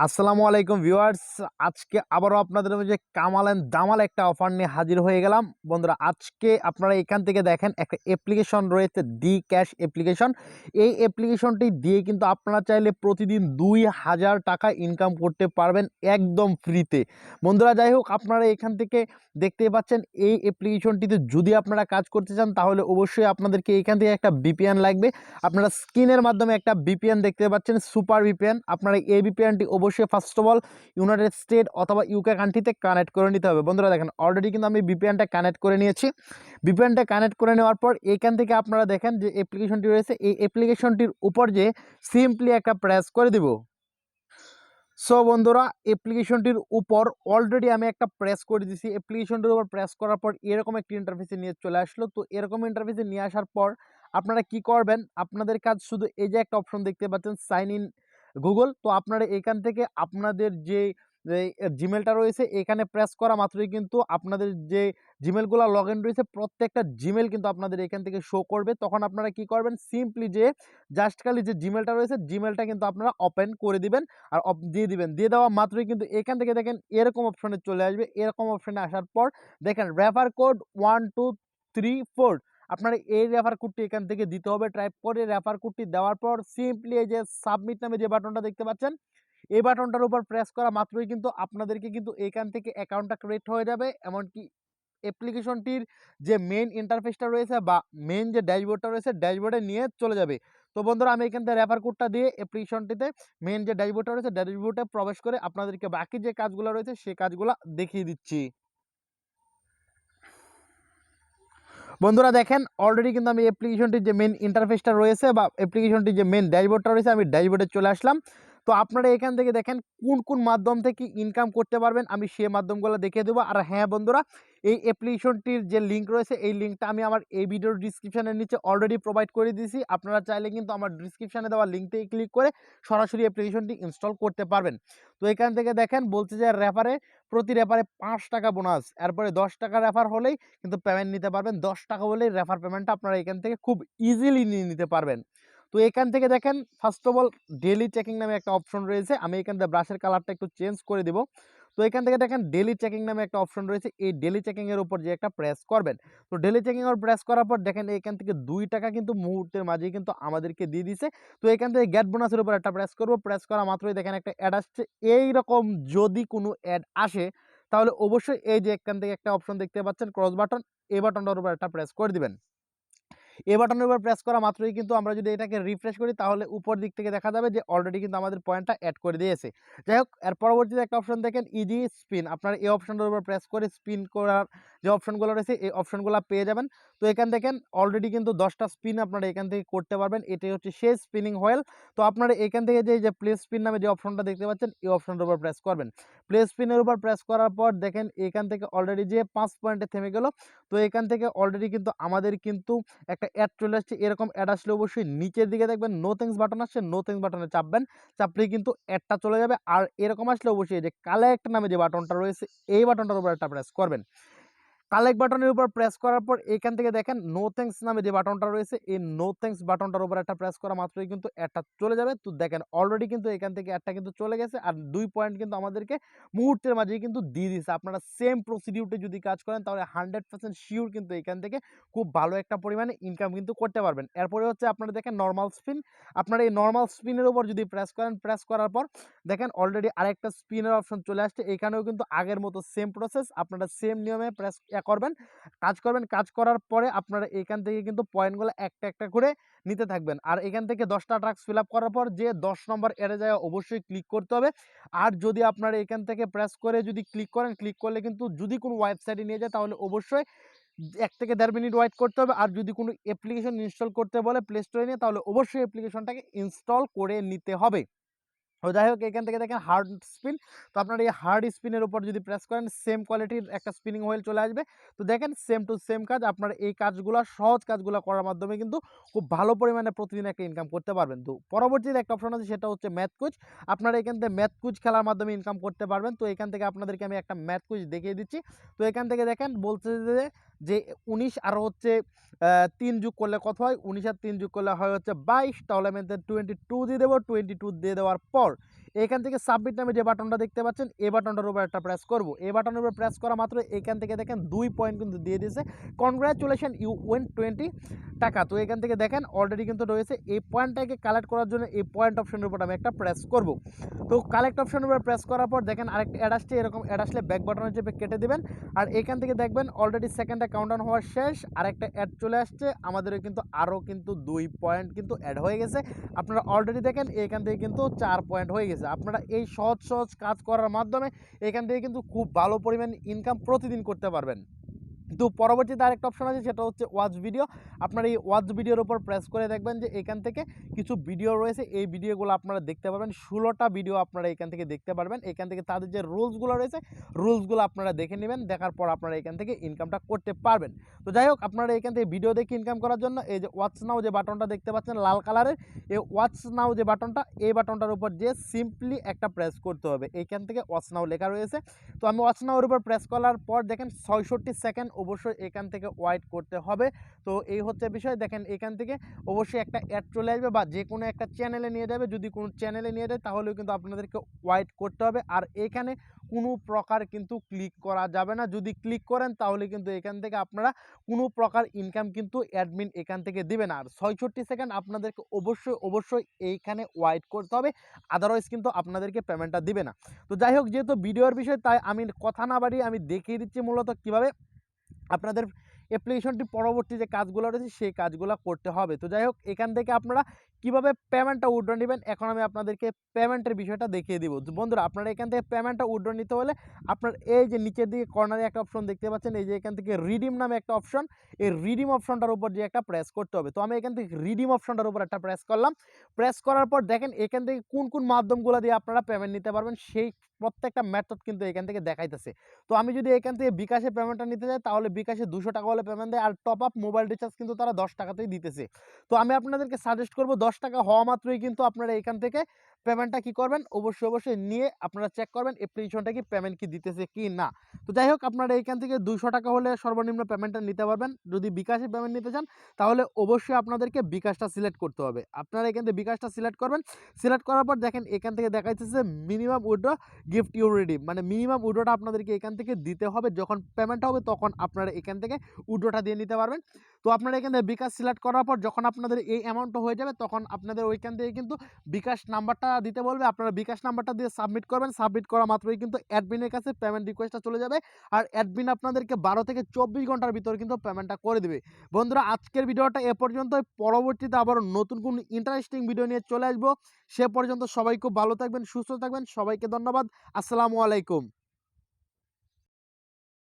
আসসালামু আলাইকুম ভিউয়ার্স। আজকে আবারও আপনাদের মাঝে কামাল এন্ড দামাল একটা অফার নিয়ে হাজির হয়ে গেলাম। বন্ধুরা, আজকে আপনারা এখান থেকে দেখেন একটা অ্যাপ্লিকেশন রয়েছে Bkash অ্যাপ্লিকেশন। এই অ্যাপ্লিকেশনটি দিয়ে কিন্তু আপনারা চাইলে প্রতিদিন 2000 টাকা ইনকাম করতে পারবেন একদম ফ্রিতে। বন্ধুরা, যাই হোক, আপনারা এখান থেকে দেখতেই পাচ্ছেন এই অ্যাপ্লিকেশনটিতে যদি আপনারা কাজ করতে চান তাহলে অবশ্যই আপনাদেরকে এখান থেকে একটা ভিপিএন লাগবে। আপনারা স্ক্রিনের মাধ্যমে একটা ভিপিএন দেখতে পাচ্ছেন, সুপার ভিপিএন। আপনারা এই ভিপিএনটি অবশ্যই first of all United state অথবা ইউকে কান্ট্রিতে কানেক্ট করে নিতে হবে। বন্ধুরা দেখেন, অলরেডি কিন্তু আমি ভিপিএনটা কানেক্ট করে নিয়েছি। ভিপিএনটা কানেক্ট করে নেওয়ার পর এখান থেকে আপনারা দেখেন যে অ্যাপ্লিকেশনটি রয়েছে, এই অ্যাপ্লিকেশনটির উপর যে সিম্পলি একটা প্রেস করে দিব। সো বন্ধুরা, অ্যাপ্লিকেশনটির উপর অলরেডি আমি একটা প্রেস করে দিয়েছি। অ্যাপ্লিকেশনটির উপর প্রেস করার পর এরকম একটি ইন্টারফেসে নিয়ে চলে আসলো। তো এরকম ইন্টারফেসে নিয়ে আসার পর আপনারা কি করবেন, আপনাদের কাজ শুধু এই যে একটা অপশন দেখতে পাচ্ছেন সাইন ইন গুগল। তো আপনারা এখান থেকে আপনাদের যে জিমেলটা রয়েছে এখানে প্রেস করা মাত্রই কিন্তু আপনাদের যে জিমেলগুলো লগ ইন রয়েছে প্রত্যেকটা জিমেল কিন্তু আপনাদের এখান থেকে শো করবে। তখন আপনারা কি করবেন, সিম্পলি যে জাস্ট খালি যে জিমেলটা রয়েছে জিমেলটা কিন্তু আপনারা ওপেন করে দিবেন আর দিয়ে দিবেন। দিয়ে দেওয়া মাত্রই কিন্তু এখান থেকে দেখেন এরকম অপশনে চলে আসবে। এরকম অপশনে আসার পর দেখেন রেফার কোড 1234, আপনারা এই রেফার কোডটি এখান থেকে দিতে হবে। টাইপ করে রেফার কোডটি দেওয়ার পর সিম্পলি এই যে সাবমিট নামে যে বাটনটা দেখতে পাচ্ছেন এই বাটনটার উপর প্রেস করা মাত্রই কিন্তু আপনাদেরকে কিন্তু এখান থেকে অ্যাকাউন্টটা ক্রিয়েট হয়ে যাবে। এমনকি অ্যাপ্লিকেশনটির যে মেইন ইন্টারফেসটা রয়েছে বা মেইন যে ড্যাশবোর্ডটা রয়েছে ড্যাশবোর্ডে নিয়ে চলে যাবে। তো বন্ধুরা, আমি এখান থেকে রেফার কোডটা দিয়ে অ্যাপ্লিকেশনটিতে মেইন যে ড্যাশবোর্ডটা রয়েছে ড্যাশবোর্ডে প্রবেশ করে আপনাদেরকে বাকি যে কাজগুলো রয়েছে সেই কাজগুলো দেখিয়ে দিচ্ছি। বন্ধুরা দেখেন, অলরেডি কিন্তু আমি অ্যাপ্লিকেশনটির যে মেইন ইন্টারফেসটা রয়েছে বা অ্যাপ্লিকেশনটির যে মেইন ড্যাশবোর্ডটা রয়েছে আমি ড্যাশবোর্ডে চলে আসলাম। তো আপনারা এখান থেকে দেখেন কোন কোন মাধ্যম থেকে ইনকাম করতে পারবেন আমি সেই মাধ্যমগুলো দেখিয়ে দেবো। আর হ্যাঁ বন্ধুরা, এই অ্যাপ্লিকেশনটির যে লিঙ্ক রয়েছে এই লিঙ্কটা আমি আমার এই ভিডিওর ডিসক্রিপশনের নিচে অলরেডি প্রোভাইড করে দিয়েছি। আপনারা চাইলে কিন্তু আমার ডিসক্রিপশনে দেওয়া লিঙ্কটাই ক্লিক করে সরাসরি অ্যাপ্লিকেশনটি ইনস্টল করতে পারবেন। তো এখান থেকে দেখেন বলছে যে প্রতি রেফারে 5 টাকা বোনাস, এরপরে 10 টাকা রেফার হলেই কিন্তু পেমেন্ট নিতে পারবেন। 10 টাকা হলেই রেফার পেমেন্টটা আপনারা এখান থেকে খুব ইজিলি নিয়ে নিতে পারবেন। তো এখান থেকে দেখেন first of all daily checking নামে একটা অপশন রয়েছে। আমি এখান থেকে ব্রাশের কালারটা একটু চেঞ্জ করে দিব। তো এখান থেকে দেখেন ডেইলি চেকিং নামে একটা অপশন রয়েছে। এই ডেইলি চেকিং এর উপর যে একটা প্রেস করবেন। তো ডেইলি চেকিং এর প্রেস করার পর দেখেন এখান থেকে 2 টাকা কিন্তু মুহূর্তের মাঝেই কিন্তু আমাদেরকে দিয়ে দিছে। তো এখান থেকে গেট বোনাসের উপর একটা প্রেস করব। প্রেস করা মাত্রই দেখেন একটা অ্যাড আসছে। এইরকম যদি কোনো অ্যাড আসে তাহলে অবশ্যই এই যে এখান থেকে একটা অপশন দেখতে পাচ্ছেন ক্রস বাটন, এই বাটনটার উপর একটা প্রেস করে দিবেন। এই বাটনের উপর প্রেস করা মাত্রই কিন্তু আমরা যদি এটাকে রিফ্রেশ করি তাহলে উপর দিক থেকে দেখা যাবে যে অলরেডি কিন্তু আমাদের পয়েন্টটা অ্যাড করে দিয়েছে। যাই হোক, এর পরবর্তীতে একটা অপশন দেখেন ইজি স্পিন। আপনারা এই অপশনটার উপর প্রেস করে স্পিন করার যে অপশনগুলো রয়েছে এই অপশনগুলো পেয়ে যাবেন। তো এখান দেখেন অলরেডি কিন্তু 10টা স্পিন আপনারা এখান থেকে করতে পারবেন। এটাই হচ্ছে সেই স্পিনিং হুইল। তো আপনারা এখান থেকে যে প্লে স্পিন নামে যে অপশনটা দেখতে পাচ্ছেন এই অপশনটার উপর প্রেস করবেন। প্লে স্পিনের উপর প্রেস করার পর দেখেন এখান থেকে অলরেডি যে 5 পয়েন্টে থেমে গেল। তো এখান থেকে অলরেডি কিন্তু আমাদের কিন্তু একটা অ্যাড চলে আসছে। এরকম অ্যাড আসলে অবশ্যই নিচের দিকে দেখবেন নো থ্যাঙ্কস বাটন আসছে, নো থ্যাঙ্কস বাটনে চাপবেন। চাপলেই কিন্তু অ্যাডটা চলে যাবে। আর এরকম আসলে অবশ্যই এই যে কালেক্ট নামে যে বাটনটা রয়েছে এই বাটনটার উপর একটা প্রেস করবেন। কালেক্ট বাটনের উপর প্রেস করার পর এখান থেকে দেখেন নো থ্যাঙ্কস নামে যে বাটনটা রয়েছে এই নো থ্যাঙ্কস বাটনটার উপর একটা প্রেস করা মাত্রই কিন্তু অ্যাডটা চলে যাবে। তো দেখেন অলরেডি কিন্তু এখান থেকে অ্যাডটা কিন্তু চলে গেছে আর 2 পয়েন্ট কিন্তু আমাদেরকে মুহূর্তের মাঝেই কিন্তু দিয়ে দিচ্ছে। আপনারা সেম প্রসিডিউরটি যদি কাজ করেন তাহলে 100% শিওর কিন্তু এখান থেকে খুব ভালো একটা পরিমাণে ইনকাম কিন্তু করতে পারবেন। এরপরে হচ্ছে আপনারা দেখেন নর্মাল স্পিন। আপনারা এই নর্মাল স্পিনের উপর যদি প্রেস করেন, প্রেস করার পর দেখেন অলরেডি আরেকটা স্পিনের অপশন চলে আসছে। এখানেও কিন্তু আগের মতো সেম প্রসেস, আপনারা সেম নিয়মে প্রেস করবেন, কাজ করার পরে আপনারা এখান থেকে কিন্তু পয়েন্টগুলো একটা একটা করে নিতে থাকবেন। আর এখান থেকে 10টা টাস্ক ফিল আপ করার পর যে 10 নম্বর এড়ে যায় অবশ্যই ক্লিক করতে হবে। আর যদি আপনারা এখান থেকে প্রেস করে যদি ক্লিক করেন, ক্লিক করলে কিন্তু যদি কোনো ওয়েবসাইটে নিয়ে যায় তাহলে অবশ্যই 1 থেকে 1.5 মিনিট ওয়েট করতে হবে। আর যদি কোনো অ্যাপ্লিকেশন ইনস্টল করতে বলে প্লে স্টোরে নিয়ে তাহলে অবশ্যই অ্যাপ্লিকেশনটাকে ইনস্টল করে নিতে হবে। তো যাই হোক, এখান থেকে দেখেন হার্ড স্পিন। তো আপনারা এই হার্ড স্পিনের উপর যদি প্রেস করেন সেম কোয়ালিটির একটা স্পিনিং হুইল চলে আসবে। তো দেখেন সেম টু সেম কাজ, আপনারা এই কাজগুলো সহজ কাজগুলো করার মাধ্যমে কিন্তু খুব ভালো পরিমাণে প্রতিদিন একটা ইনকাম করতে পারবেন। তো পরবর্তীতে একটা অপশন আছে সেটা হচ্ছে ম্যাথ কুইজ। আপনারা এখান থেকে ম্যাথ কুইজ খেলার মাধ্যমে ইনকাম করতে পারবেন। তো এখান থেকে আপনাদেরকে আমি একটা ম্যাথ কুইজ দেখিয়ে দিচ্ছি। তো এখান থেকে দেখেন বলছে যে 19 আর হচ্ছে 3 যোগ করলে কত হয়, 19 আর 3 যোগ করলে হয় হচ্ছে 22। তাহলে আমি 22 দিয়ে দেবো। 22 দিয়ে দেওয়ার পর এখান থেকে সাবমিট নামে যে বাটনটা দেখতে পাচ্ছেন এই বাটনটার উপর একটা প্রেস করব। এই বাটনের উপর প্রেস করা মাত্র এখান থেকে দেখেন 2 পয়েন্ট কিন্তু দিয়ে দিয়েছে, কনগ্রাচুলেশন ইউ উইন 20 টাকা। তো এখান থেকে দেখেন অলরেডি কিন্তু রয়েছে। এই পয়েন্টটাকে কালেক্ট করার জন্য এই পয়েন্ট অপশনের উপর আমি একটা প্রেস করব। তো কালেক্ট অপশনের উপর প্রেস করার পর দেখেন আরেকটা অ্যাড আসছে, এরকম অ্যাড আসলে ব্যাক বাটনে চেপে কেটে দেবেন। আর এখান থেকে দেখবেন অলরেডি সেকেন্ডে কাউন্টডাউন হওয়া শেষ, আরেকটা অ্যাড চলে আসছে আমাদেরও কিন্তু আরও কিন্তু 2 পয়েন্ট কিন্তু অ্যাড হয়ে গেছে। আপনারা অলরেডি দেখেন এখান থেকে কিন্তু 4 পয়েন্ট হয়ে গেছে। আপনারা এই সহজ সহজ কাজ করার মাধ্যমে এখান থেকে কিন্তু খুব ভালো পরিমাণ ইনকাম প্রতিদিন করতে পারবেন। তো পরবর্তীতে আরেকটা অপশন আছে, সেটা হচ্ছে ওয়াচ ভিডিও। আপনারা এই ওয়াচ ভিডিওর উপর প্রেস করে দেখবেন যে এখান থেকে কিছু ভিডিও রয়েছে, এই ভিডিওগুলো আপনারা দেখতে পারবেন। 16টা ভিডিও আপনারা এখান থেকে দেখতে পারবেন। এখান থেকে তাদের যে রুলসগুলো রয়েছে রুলসগুলো আপনারা দেখে নেবেন, দেখার পর আপনারা এখান থেকে ইনকামটা করতে পারবেন। তো যাই হোক, আপনারা এখান থেকে ভিডিও দেখে ইনকাম করার জন্য এই যে ওয়াচ নাও যে বাটনটা দেখতে পাচ্ছেন লাল কালারের, এই ওয়াচ নাও যে বাটনটা, এই বাটনটার উপর দিয়ে সিম্পলি একটা প্রেস করতে হবে। এইখান থেকে ওয়াচ নাও লেখা রয়েছে। তো আমি ওয়াচ নাওর উপর প্রেস করার পর দেখেন 66 সেকেন্ড অবশ্যই এখান থেকে ওয়েট করতে হবে। তো এই হচ্ছে বিষয়। দেখেন এখান থেকে অবশ্যই একটা অ্যাড চলে আসবে বা যে কোনো একটা চ্যানেলে নিয়ে যাবে। যদি কোনো চ্যানেলে নিয়ে যায় তাহলেও কিন্তু আপনাদেরকে ওয়েট করতে হবে। আর এখানে কোনো প্রকার কিন্তু ক্লিক করা যাবে না। যদি ক্লিক করেন তাহলে কিন্তু এখান থেকে আপনারা কোনো প্রকার ইনকাম কিন্তু অ্যাডমিন এখান থেকে দিবে না। আর 66 সেকেন্ড আপনাদেরকে অবশ্যই এইখানে ওয়েট করতে হবে, আদারওয়াইজ কিন্তু আপনাদেরকে পেমেন্টটা দিবে না। তো যাই হোক, যেহেতু ভিডিওর বিষয় তাই আমি কথা না বাড়িয়ে আমি দেখিয়ে দিচ্ছি মূলত কীভাবে আপনাদের অ্যাপ্লিকেশনটি পরবর্তী যে কাজগুলো রয়েছে সেই কাজগুলো করতে হবে। তো যাই হোক, এখান থেকে আপনারা কীভাবে পেমেন্টটা উইথড্র নেবেন এখন আমি আপনাদেরকে পেমেন্টের বিষয়টা দেখিয়ে দিব। বন্ধুরা, আপনারা এখান থেকে পেমেন্টটা উইথড্র নিতে হলে আপনার এই যে নিচের দিকে কর্নারে একটা অপশন দেখতে পাচ্ছেন, এই যে এখান থেকে রিডিম নামে একটা অপশন, এই রিডিম অপশনটার উপর যে একটা প্রেস করতে হবে। তো আমি এখান থেকে রিডিম অপশনটার উপর একটা প্রেস করলাম। প্রেস করার পর দেখেন এখান থেকে কোন কোন মাধ্যমগুলো দিয়ে আপনারা পেমেন্ট নিতে পারবেন সেই প্রত্যেকটা মেথড কিন্তু এখান থেকে দেখাইতেছে। তো আমি যদি এখান থেকে বিকাশে পেমেন্টটা নিতে যাই তাহলে বিকাশে 200 টাকা হলে পেমেন্ট দেয়, আর টপ আপ মোবাইল রিচার্জ কিন্তু তারা 10 টাকাতেই দিতেছে। তো আমি আপনাদেরকে সাজেস্ট করব 10 টাকা হওয়া মাত্রই কিন্তু আপনারা এখান থেকে পেমেন্টটা কি করবেন, অবশ্যই নিয়ে আপনারা চেক করবেন অ্যাপ্লিকেশনটা কি পেমেন্ট কি দিতেছে কি না। তো যাই হোক, আপনারা এখান থেকে 200 টাকা হলে সর্বনিম্ন পেমেন্টটা নিতে পারবেন। যদি বিকাশে পেমেন্ট নিতে চান তাহলে অবশ্যই আপনাদেরকে বিকাশটা সিলেক্ট করতে হবে। আপনারা এখান থেকে বিকাশটা সিলেক্ট করবেন। সিলেক্ট করার পর দেখেন এখান থেকে দেখাইতেছে minimum withdraw gift you redeem, মানে মিনিমাম উইথড্রটা আপনাদেরকে এখান থেকে দিতে হবে। যখন পেমেন্ট হবে তখন আপনারা এখান থেকে উইথড্রটা দিয়ে নিতে পারবেন। তো আপনারা এখান থেকে বিকাশ সিলেক্ট করার পর যখন আপনাদের এই অ্যামাউন্টটা হয়ে যাবে তখন আপনাদের ওইখান থেকে কিন্তু বিকাশ নাম্বারটা দিতে বলবে। আপনারা বিকাশ নাম্বারটা দিয়ে সাবমিট করবেন। সাবমিট করা মাত্রই কিন্তু অ্যাডমিনের কাছে পেমেন্ট রিকোয়েস্টটা চলে যাবে, আর অ্যাডমিন আপনাদেরকে 12 থেকে 24 ঘন্টার ভিতরে কিন্তু পেমেন্টটা করে দেবে। বন্ধুরা, আজকের ভিডিওটা এ পর্যন্ত। পরবর্তীতে আবার নতুন কোন ইন্টারেস্টিং ভিডিও নিয়ে চলে আসবো। সে পর্যন্ত সবাই খুব ভালো থাকবেন, সুস্থ থাকবেন। সবাইকে ধন্যবাদ। আসসালামু আলাইকুম।